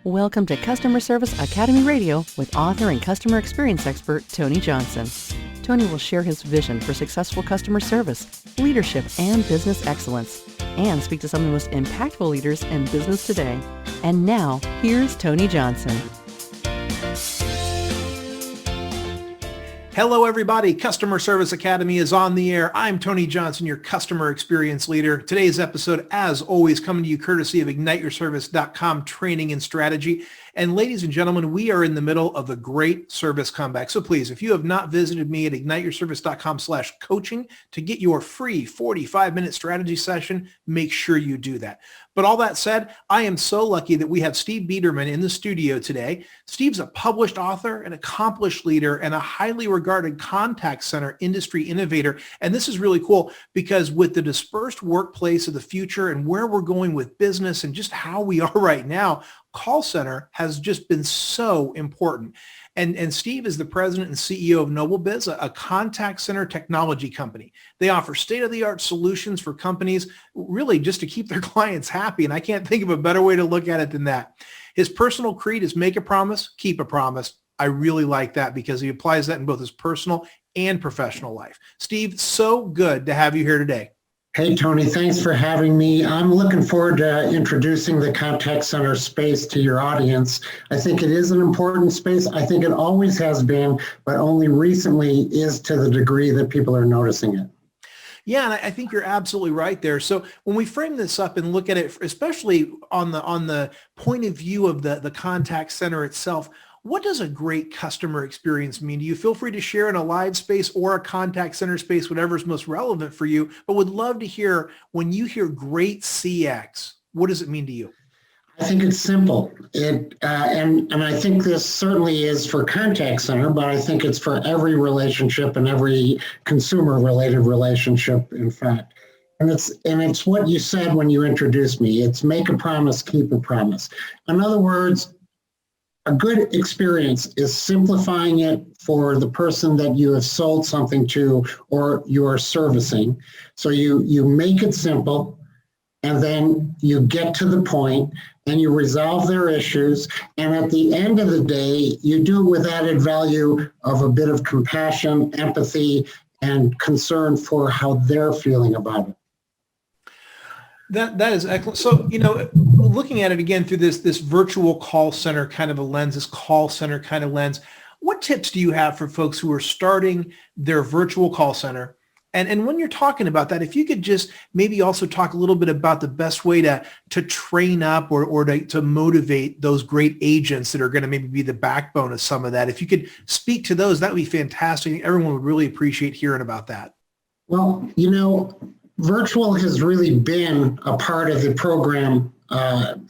Welcome to Customer Service Academy Radio with author and customer experience expert Tony Johnson. Tony will share his vision for successful customer service, leadership, and business excellence, and speak to some of the most impactful leaders in business today. And now, here's Tony Johnson. Hello, everybody. Customer Service Academy is on the air. I'm Tony Johnson, your customer experience leader. Today's episode, as always, coming to you courtesy of IgniteYourService.com training and strategy. And ladies and gentlemen, we are in the middle of a great service comeback. So please, if you have not visited me at IgniteYourService.com/coaching to get your free 45-minute strategy session, make sure you do that. But all that said, I am so lucky that we have Steve Biederman in the studio today. Steve's a published author, an accomplished leader, and a highly regarded contact center industry innovator. And this is really cool because with the dispersed workplace of the future and where we're going with business and just how we are right now, call center has just been so important. And Steve is the president and CEO of NobleBiz, a contact center technology company. They offer state-of-the-art solutions for companies really just to keep their clients happy. And I can't think of a better way to look at it than that. His personal creed is make a promise, keep a promise. I really like that because he applies that in both his personal and professional life. Steve, so good to have you here today. Hey, Tony, thanks for having me. I'm looking forward to introducing the contact center space to your audience. I think it is an important space. I think it always has been, but only recently is to the degree that people are noticing it. Yeah, and I think you're absolutely right there. So when we frame this up and look at it, especially on the point of view of the contact center itself, what does a great customer experience mean to you? Feel free to share in a live space or a contact center space, whatever's most relevant for you, but would love to hear when you hear great CX, what does it mean to you? I think it's simple. And I think this certainly is for contact center, but I think it's for every relationship and every consumer-related relationship, in fact. And it's what you said when you introduced me. It's make a promise, keep a promise. In other words, a good experience is simplifying it for the person that you have sold something to or you are servicing. So you make it simple, and then you get to the point and you resolve their issues. And at the end of the day, you do it with added value of a bit of compassion, empathy, and concern for how they're feeling about it. That is excellent. So, looking at it again through this virtual call center kind of a lens, this call center kind of lens, what tips do you have for folks who are starting their virtual call center? And when you're talking about that, if you could just maybe also talk a little bit about the best way to train up or to motivate those great agents that are going to maybe be the backbone of some of that. If you could speak to those, that would be fantastic. Everyone would really appreciate hearing about that. Well, virtual has really been a part of the program,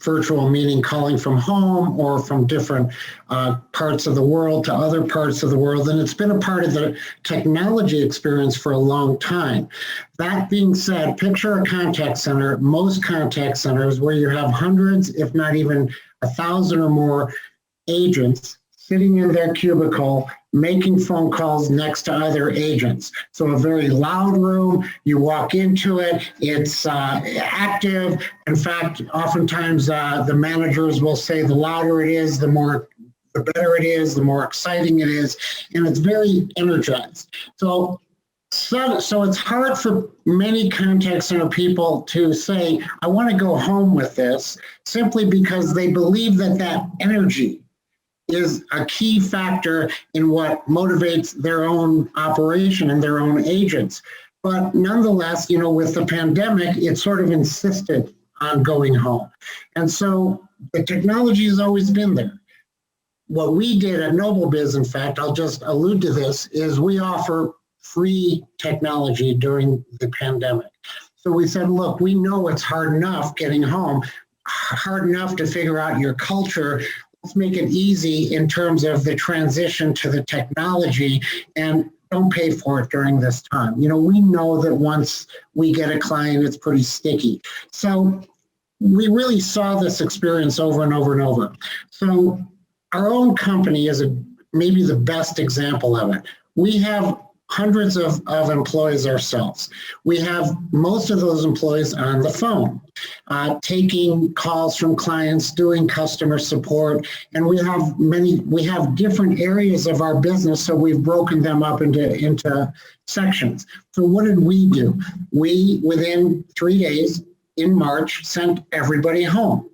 virtual meaning calling from home or from different parts of the world to other parts of the world. And it's been a part of the technology experience for a long time. That being said, picture a contact center, most contact centers where you have hundreds, if not even 1,000 or more agents sitting in their cubicle, making phone calls next to other agents. So a very loud room, you walk into it, it's active. In fact, oftentimes the managers will say the louder it is, the better it is, the more exciting it is, and it's very energized. So it's hard for many contact center people to say, I want to go home with this, simply because they believe that energy is a key factor in what motivates their own operation and their own agents. But nonetheless, with the pandemic, it sort of insisted on going home. And so the technology has always been there. What we did at NobleBiz, in fact, I'll just allude to this, is we offer free technology during the pandemic. So we said, look, we know it's hard enough getting home, hard enough to figure out your culture. Let's make it easy in terms of the transition to the technology, and don't pay for it during this time. We know that once we get a client, it's pretty sticky. So we really saw this experience over and over and over. So our own company is maybe the best example of it. We have hundreds of employees ourselves. We have most of those employees on the phone, taking calls from clients, doing customer support, and we have different areas of our business, so we've broken them up into sections. So what did we do? We, within 3 days in March, sent everybody home.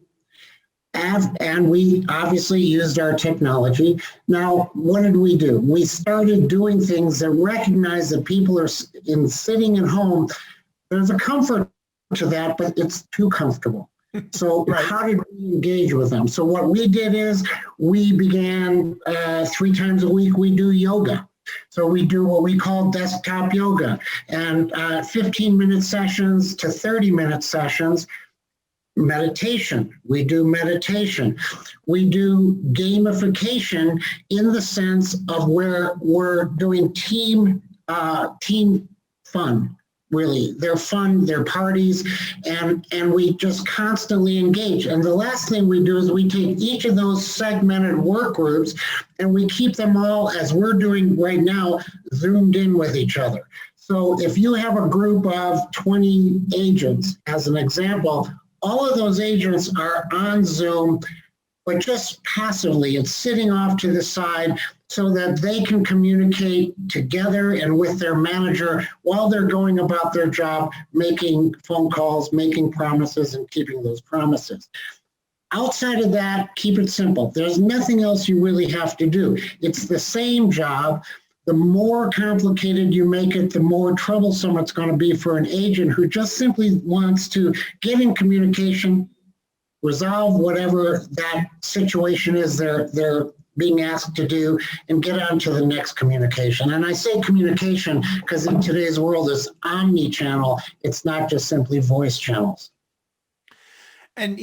And we obviously used our technology. Now, what did we do? We started doing things that recognize that people are sitting at home. There's a comfort to that, but it's too comfortable. So right. How did we engage with them? So what we did is we began 3 times a week, we do yoga. So we do what we call desktop yoga, and 15-minute sessions to 30-minute sessions. Meditation. We do meditation. We do gamification in the sense of where we're doing team fun. Really, they're fun, they're parties, and we just constantly engage. And the last thing we do is we take each of those segmented work groups and we keep them all, as we're doing right now, zoomed in with each other. So if you have a group of 20 agents, as an example, all of those agents are on Zoom, but just passively. It's sitting off to the side so that they can communicate together and with their manager while they're going about their job, making phone calls, making promises, and keeping those promises. Outside of that, keep it simple. There's nothing else you really have to do. It's the same job. The more complicated you make it, the more troublesome it's going to be for an agent who just simply wants to get in communication, resolve whatever that situation is they're being asked to do, and get on to the next communication. And I say communication because in today's world it's omni-channel. It's not just simply voice channels. And,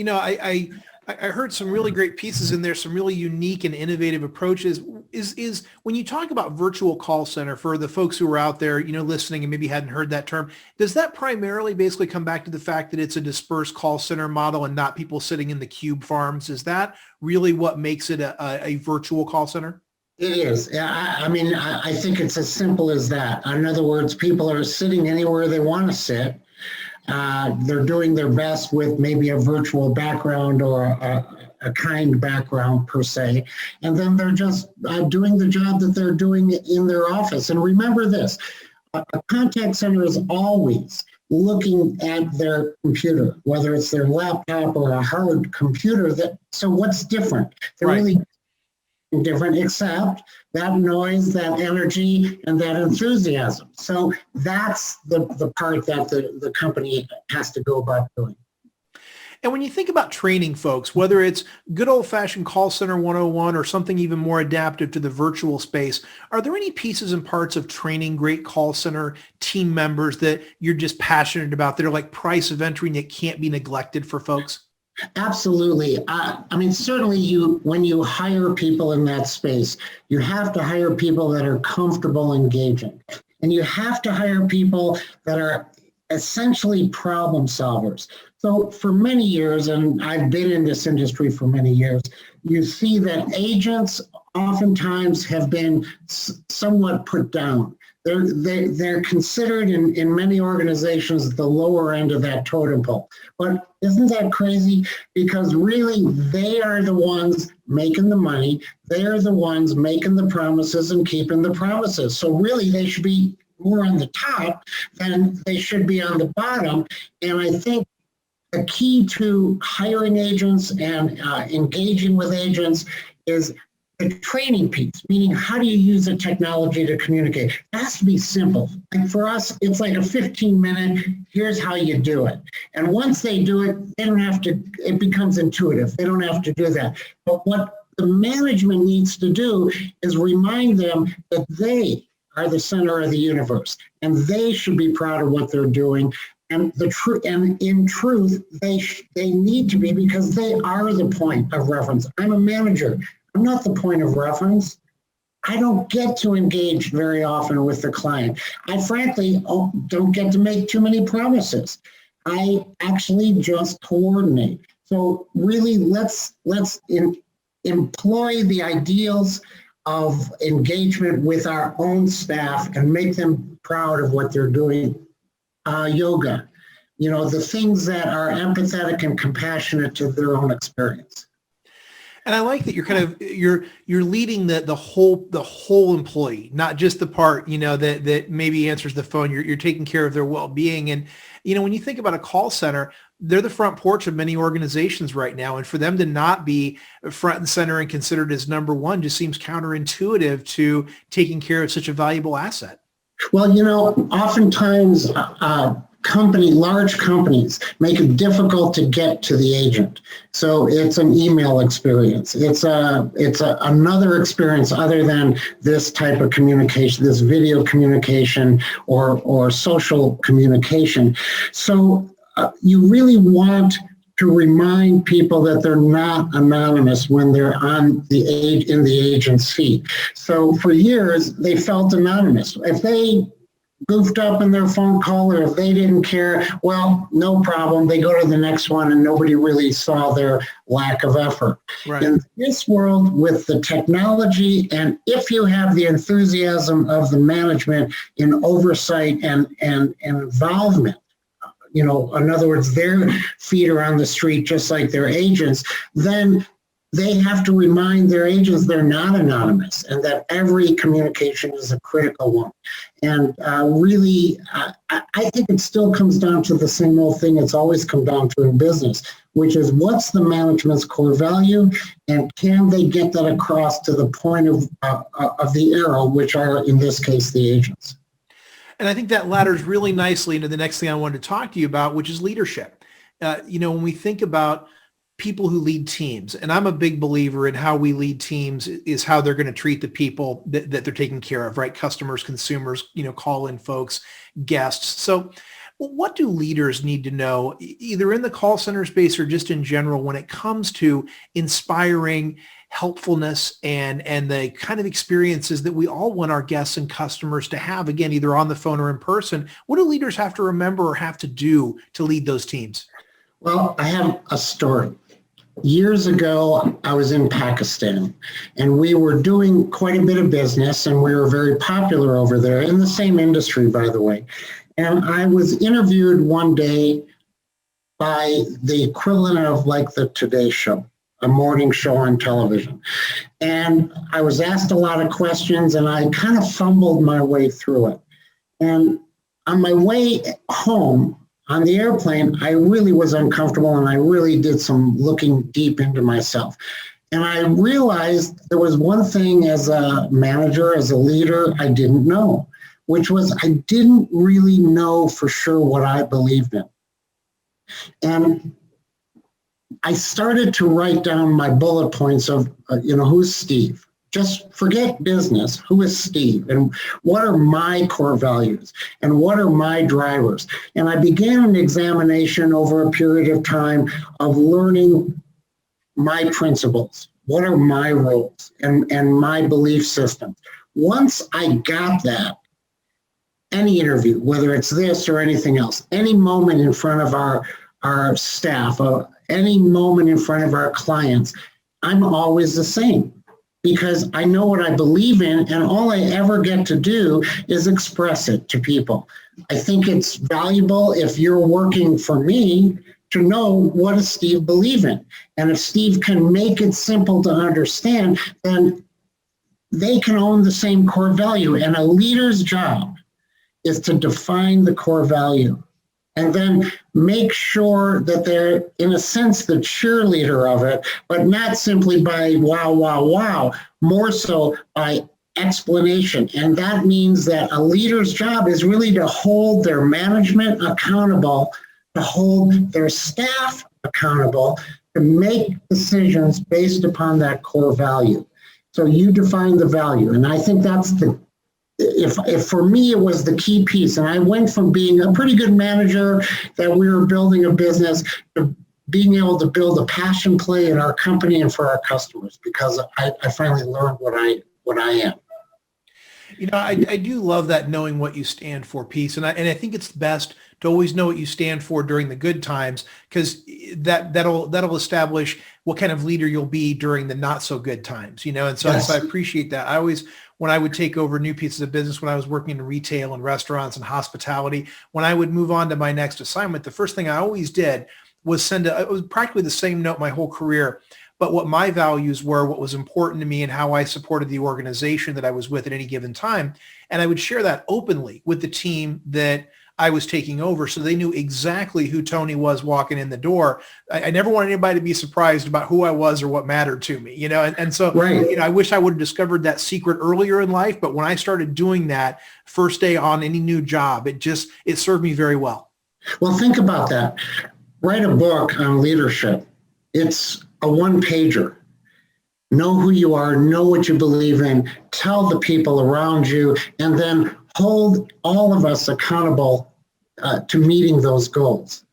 I heard some really great pieces in there, some really unique and innovative approaches. Is when you talk about virtual call center, for the folks who are out there, listening and maybe hadn't heard that term, does that primarily basically come back to the fact that it's a dispersed call center model and not people sitting in the cube farms? Is that really what makes it a virtual call center? It is. I think it's as simple as that. In other words, people are sitting anywhere they want to sit. They're doing their best with maybe a virtual background or a kind background per se, and then they're just doing the job that they're doing in their office. And remember this, a contact center is always looking at their computer, whether it's their laptop or a hard computer. So what's different? They're right. Really different, except that noise, that energy, and that enthusiasm. So that's the part that the company has to go about doing. And when you think about training folks, whether it's good old-fashioned call center 101 or something even more adaptive to the virtual space, are there any pieces and parts of training great call center team members that you're just passionate about that are like price of entry and that can't be neglected for folks? Absolutely. Certainly when you hire people in that space, you have to hire people that are comfortable engaging. And you have to hire people that are essentially problem solvers. So for many years, and I've been in this industry for many years, you see that agents oftentimes have been somewhat put down. They're considered in many organizations the lower end of that totem pole. But isn't that crazy? Because really, they are the ones making the money. They are the ones making the promises and keeping the promises. So really, they should be more on the top than they should be on the bottom. And I think the key to hiring agents and engaging with agents is the training piece, meaning how do you use the technology to communicate? It has to be simple. Like for us, it's like a 15-minute, here's how you do it. And once they do it, they don't have to, it becomes intuitive. They don't have to do that. But what the management needs to do is remind them that they are the center of the universe and they should be proud of what they're doing. And in truth, they need to be, because they are the point of reference. I'm a manager. I'm not the point of reference. I don't get to engage very often with the client. I frankly don't get to make too many promises. I actually just coordinate. So really, let's employ the ideals of engagement with our own staff and make them proud of what they're doing. Yoga, the things that are empathetic and compassionate to their own experience. And I like that you're leading the whole employee, not just the part, that maybe answers the phone. You're taking care of their well-being. And, when you think about a call center, they're the front porch of many organizations right now. And for them to not be front and center and considered as number one just seems counterintuitive to taking care of such a valuable asset. Well, oftentimes large companies make it difficult to get to the agent. So it's an email experience. It's another experience other than this type of communication, this video communication or social communication. So you really want to remind people that they're not anonymous when they're in the agent's seat. So for years, they felt anonymous. If they goofed up in their phone call or if they didn't care, well, no problem. They go to the next one and nobody really saw their lack of effort. Right. In this world with the technology, and if you have the enthusiasm of the management in oversight and involvement, in other words, their feet are on the street just like their agents, then they have to remind their agents they're not anonymous and that every communication is a critical one. And really, I think it still comes down to the same old thing it's always come down to in business, which is what's the management's core value and can they get that across to the point of the arrow, which are, in this case, the agents. And I think that ladders really nicely into the next thing I wanted to talk to you about, which is leadership. When we think about people who lead teams, and I'm a big believer in how we lead teams is how they're going to treat the people that they're taking care of, right? Customers, consumers, call-in folks, guests. So what do leaders need to know, either in the call center space or just in general, when it comes to inspiring helpfulness and the kind of experiences that we all want our guests and customers to have, again, either on the phone or in person? What do leaders have to remember or have to do to lead those teams? Well, I have a story. Years ago, I was in Pakistan, and we were doing quite a bit of business, and we were very popular over there in the same industry, by the way. And I was interviewed one day by the equivalent of like the Today Show, a morning show on television. And I was asked a lot of questions, and I kind of fumbled my way through it. And on my way home, on the airplane, I really was uncomfortable and I really did some looking deep into myself. And I realized there was one thing as a manager, as a leader, I didn't know, which was I didn't really know for sure what I believed in. And I started to write down my bullet points of, who's Steve? Just forget business. Who is Steve? And what are my core values? And what are my drivers? And I began an examination over a period of time of learning my principles. What are my roles and my belief systems? Once I got that, any interview, whether it's this or anything else, any moment in front of our staff, any moment in front of our clients, I'm always the same. Because I know what I believe in, and all I ever get to do is express it to people. I think it's valuable if you're working for me to know what does Steve believe in. And if Steve can make it simple to understand, then they can own the same core value. And a leader's job is to define the core value and then make sure that they're, in a sense, the cheerleader of it, but not simply by wow, wow, wow, more so by explanation. And that means that a leader's job is really to hold their management accountable, to hold their staff accountable, to make decisions based upon that core value. So you define the value. And I think that's if for me, it was the key piece. And I went from being a pretty good manager that we were building a business to being able to build a passion play in our company and for our customers, because I finally learned what I am. I do love that, knowing what you stand for, piece. And I think it's best to always know what you stand for during the good times, because that'll establish what kind of leader you'll be during the not so good times, And so, Yes. so I appreciate that. I always, when I would take over new pieces of business, when I was working in retail and restaurants and hospitality, when I would move on to my next assignment, the first thing I always did was it was practically the same note my whole career, but what my values were, what was important to me, and how I supported the organization that I was with at any given time. And I would share that openly with the team that I was taking over, so they knew exactly who Tony was walking in the door. I never wanted anybody to be surprised about who I was or what mattered to me, And so, Right. I wish I would have discovered that secret earlier in life. But when I started doing that first day on any new job, it served me very well. Well, think about that. Write a book on leadership. It's a one-pager. Know who you are, know what you believe in, tell the people around you, and then hold all of us accountable to meeting those goals.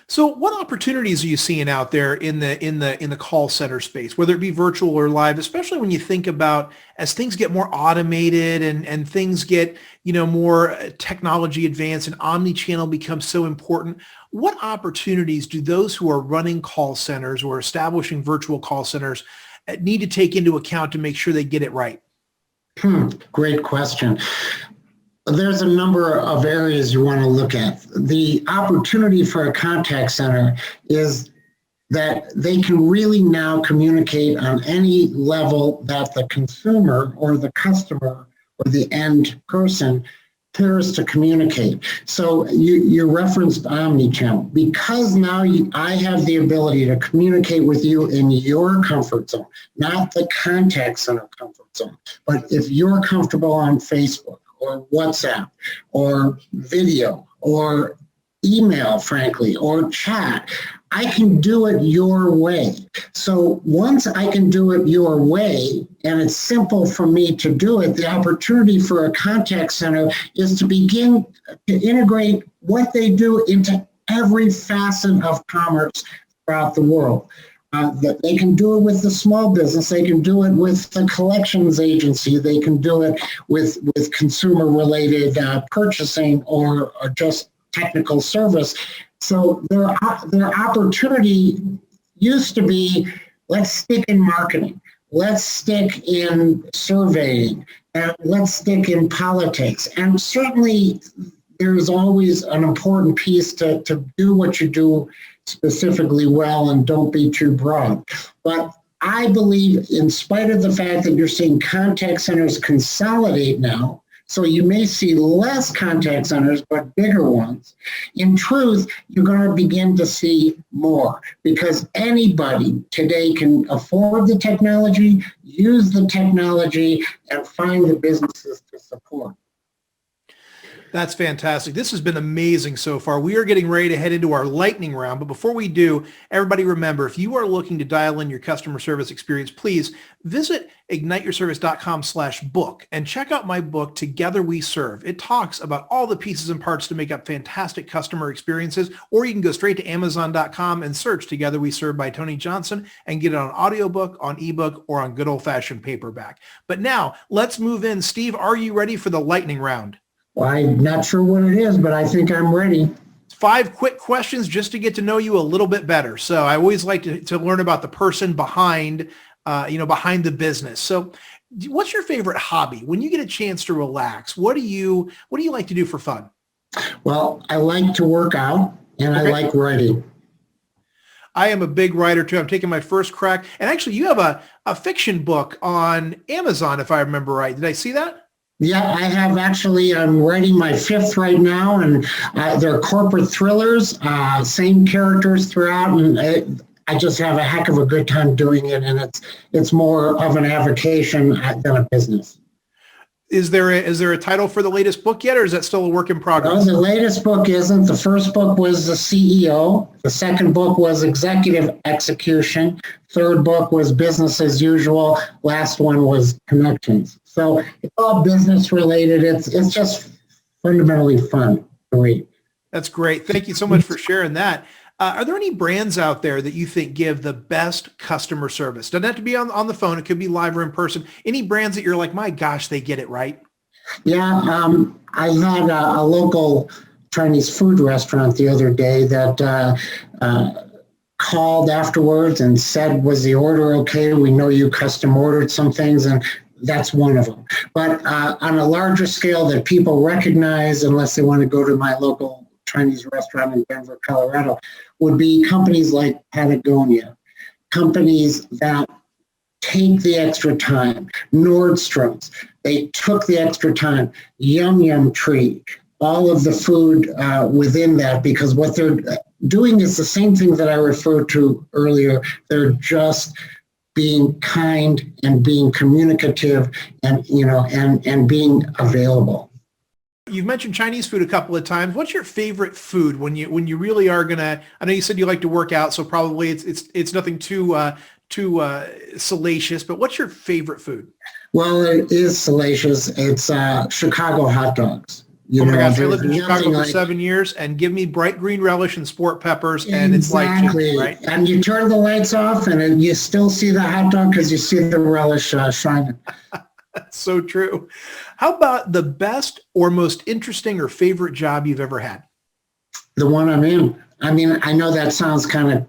So what opportunities are you seeing out there in the call center space, whether it be virtual or live, especially when you think about as things get more automated and things get, more technology advanced and omni-channel becomes so important? What opportunities do those who are running call centers or establishing virtual call centers need to take into account to make sure they get it right? Great question. There's a number of areas you want to look at. The opportunity for a contact center is that they can really now communicate on any level that the consumer or the customer or the end person cares to communicate. So you referenced omnichannel. Because now I have the ability to communicate with you in your comfort zone, not the contact center comfort zone. But if you're comfortable on Facebook or WhatsApp or video or email, frankly, or chat, I can do it your way. So once I can do it your way, and it's simple for me to do it, the opportunity for a contact center is to begin to integrate what they do into every facet of commerce throughout the world. They can do it with the small business. They can do it with the collections agency. They can do it with consumer-related purchasing or just technical service. So their opportunity used to be, let's stick in marketing, let's stick in surveying, and let's stick in politics. And certainly there's always an important piece to do what you do specifically well and don't be too broad. But I believe, in spite of the fact that you're seeing contact centers consolidate now, so you may see less contact centers, but bigger ones. In truth, you're going to begin to see more, because anybody today can afford the technology, use the technology, and find the businesses to support. That's fantastic. This has been amazing so far. We are getting ready to head into our lightning round. But before we do, everybody remember, if you are looking to dial in your customer service experience, please visit igniteyourservice.com/book and check out my book, Together We Serve. It talks about all the pieces and parts to make up fantastic customer experiences, or you can go straight to Amazon.com and search Together We Serve by Tony Johnson and get it on audiobook, on ebook, or on good old-fashioned paperback. But now let's move in. Steve, are you ready for the lightning round? Well, I'm not sure what it is, but I think I'm ready. 5 quick questions just to get to know you a little bit better. So I always like to learn about the person behind the business. So what's your favorite hobby? When you get a chance to relax, what do you like to do for fun? Well, I like to work out, and I like writing. I am a big writer too. I'm taking my first crack. And actually, you have a fiction book on Amazon, if I remember right. Did I see that? Yeah, I have actually. I'm writing my 5th right now, and they're corporate thrillers, same characters throughout, and I just have a heck of a good time doing it, and it's more of an avocation than a business. Is there a title for the latest book yet, or is that still a work in progress? Well, the latest book isn't. The first book was The CEO. The second book was Executive Execution. Third book was Business as Usual. Last one was Connections. So it's all business related. It's just fundamentally fun to read. That's great. Thank you so much for sharing that. Are there any brands out there that you think give the best customer service? Doesn't have to be on the phone. It could be live or in person. Any brands that you're like, my gosh, they get it right? Yeah, I had a local Chinese food restaurant the other day that called afterwards and said, was the order okay? We know you custom ordered some things, and that's one of them. But on a larger scale that people recognize, unless they want to go to my local Chinese restaurant in Denver, Colorado, would be companies like Patagonia, companies that take the extra time. Nordstrom's, they took the extra time. Yum Yum Tree, all of the food within that, because what they're doing is the same thing that I referred to earlier. They're just being kind and being communicative and, and being available. You've mentioned Chinese food a couple of times. What's your favorite food when you really are gonna? I know you said you like to work out, so probably it's nothing too salacious. But what's your favorite food? Well, it is salacious. It's Chicago hot dogs. Oh my gosh, I lived in Chicago for 7 years, and give me bright green relish and sport peppers, and it's like chicken, right? And you turn the lights off, and you still see the hot dog because you see the relish shining. That's so true. How about the best or most interesting or favorite job you've ever had? The one I'm in. I mean, I know that sounds kind of,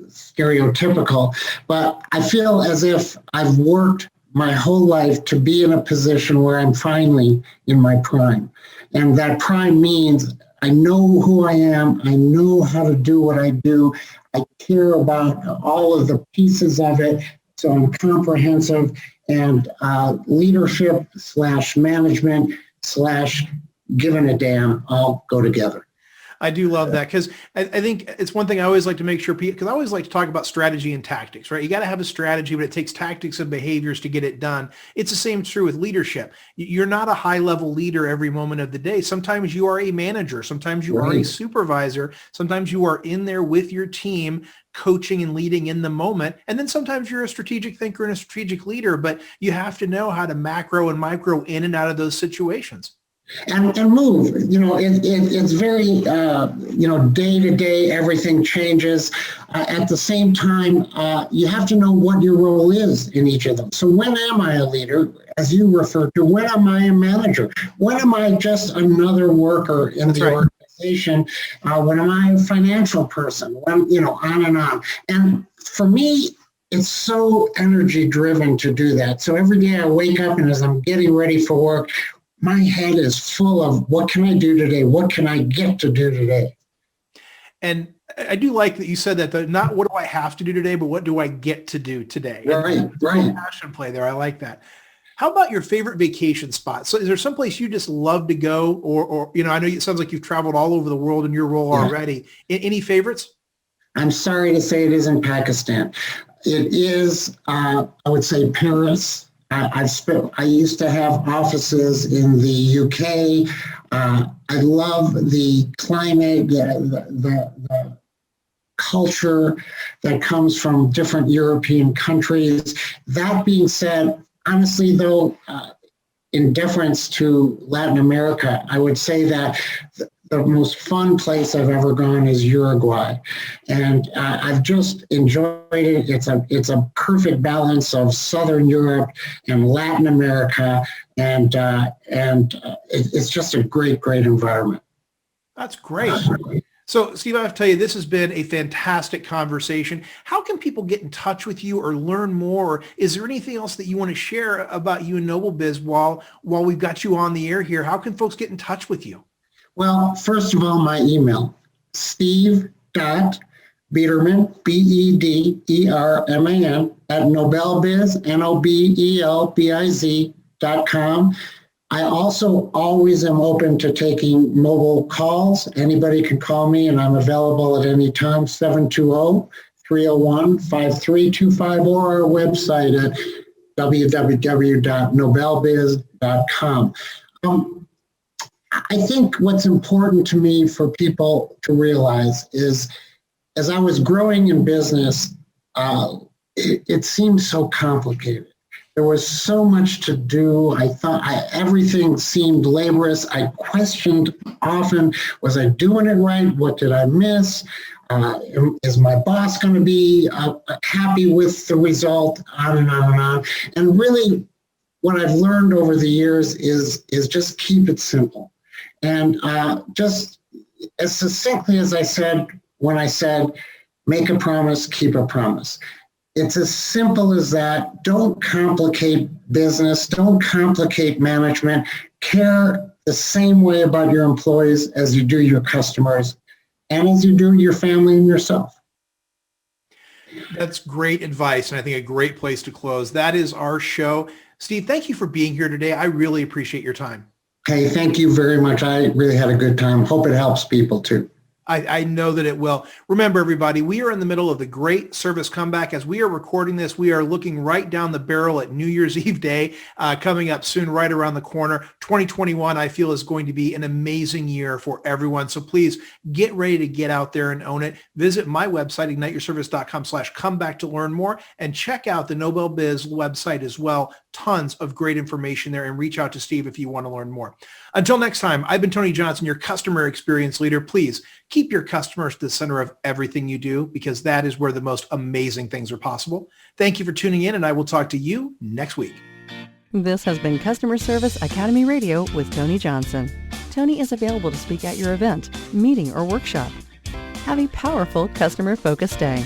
stereotypical, but I feel as if I've worked my whole life to be in a position where I'm finally in my prime. And that prime means I know who I am. I know how to do what I do. I care about all of the pieces of it. So I'm comprehensive, and leadership / management / giving a damn all go together. I do love that, because I think it's one thing I always like to make sure people, because I always like to talk about strategy and tactics, right? You got to have a strategy, but it takes tactics and behaviors to get it done. It's the same true with leadership. You're not a high level leader every moment of the day. Sometimes you are a manager. Sometimes you are a supervisor. Sometimes you are in there with your team, coaching and leading in the moment. And then sometimes you're a strategic thinker and a strategic leader, but you have to know how to macro and micro in and out of those situations. And move, it's very, day to day, everything changes. At the same time, you have to know what your role is in each of them. So when am I a leader, as you referred to? When am I a manager? When am I just another worker in the organization? When am I a financial person? When, on and on. And for me, it's so energy driven to do that. So every day I wake up, and as I'm getting ready for work, my head is full of what can I do today? What can I get to do today? And I do like that you said that, not what do I have to do today, but what do I get to do today? Right. Passion play there. I like that. How about your favorite vacation spot? So is there someplace you just love to go, or I know it sounds like you've traveled all over the world in your role already. Any favorites? I'm sorry to say it isn't Pakistan. It is, I would say, Paris. I used to have offices in the UK. I love the climate, the culture that comes from different European countries. That being said, honestly, though, in deference to Latin America, I would say that the most fun place I've ever gone is Uruguay, and I've just enjoyed it. It's a perfect balance of Southern Europe and Latin America, and it's just a great environment. That's great. So, Steve, I have to tell you, this has been a fantastic conversation. How can people get in touch with you or learn more? Or is there anything else that you want to share about you and NobleBiz while we've got you on the air here? How can folks get in touch with you? Well, first of all, my email, steve.bederman, BEDERMAN, at NobelBiz, NOBELBIZ.com. I also always am open to taking mobile calls. Anybody can call me, and I'm available at any time, 720-301-5325, or our website at www.nobelbiz.com. I think what's important to me for people to realize is, as I was growing in business, it seemed so complicated. There was so much to do. I thought everything seemed laborious. I questioned often, was I doing it right? What did I miss? Is my boss going to be happy with the result? On and on and on. And really, what I've learned over the years is just keep it simple. And just as succinctly as I said when I said, make a promise, keep a promise. It's as simple as that. Don't complicate business. Don't complicate management. Care the same way about your employees as you do your customers and as you do your family and yourself. That's great advice, and I think a great place to close. That is our show. Steve, thank you for being here today. I really appreciate your time. Hey, thank you very much. I really had a good time. Hope it helps people too. I know that it will. Remember, everybody, we are in the middle of the Great Service Comeback. As we are recording this, we are looking right down the barrel at New Year's Eve Day, coming up soon, right around the corner. 2021, I feel, is going to be an amazing year for everyone. So please get ready to get out there and own it. Visit my website, igniteyourservice.com/comeback to learn more, and check out the Nobel Biz website as well. Tons of great information there, and reach out to Steve if you want to learn more. Until next time, I've been Tony Johnson, your customer experience leader. Please keep your customers at the center of everything you do, because that is where the most amazing things are possible. Thank you for tuning in, and I will talk to you next week. This has been Customer Service Academy Radio with Tony Johnson. Tony is available to speak at your event, meeting, or workshop. Have a powerful customer-focused day.